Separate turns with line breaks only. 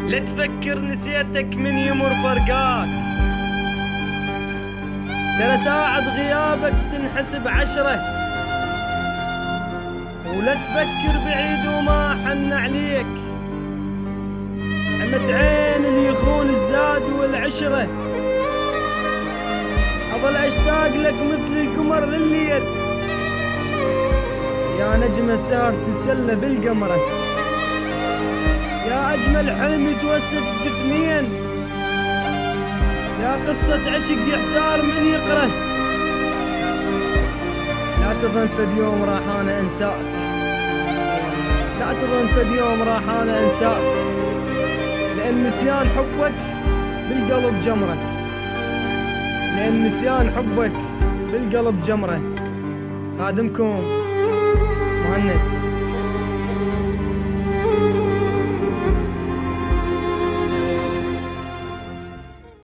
لا تفكر نسيتك من يمر فرقاك، ترى ساعة غيابك تنحسب 10، ولا تفكر بعيد وما حن عليك، عمت عين اللي يخون الزاد والعشرة، أظل أشتاق لك مثل القمر لليل، يا نجمة سهر تسلى بالقمرة، يا أجمل حلم يتوسط باثنين، يا قصة عشق يحتار من يقرأ، لا تظن فد يوم راح أنا أنساك، لا تظن فد يوم راح أنا أنساك، لأن نسيان حبك بالقلب جمرة، لأن نسيان حبك بالقلب جمرة. خادمكم مهند.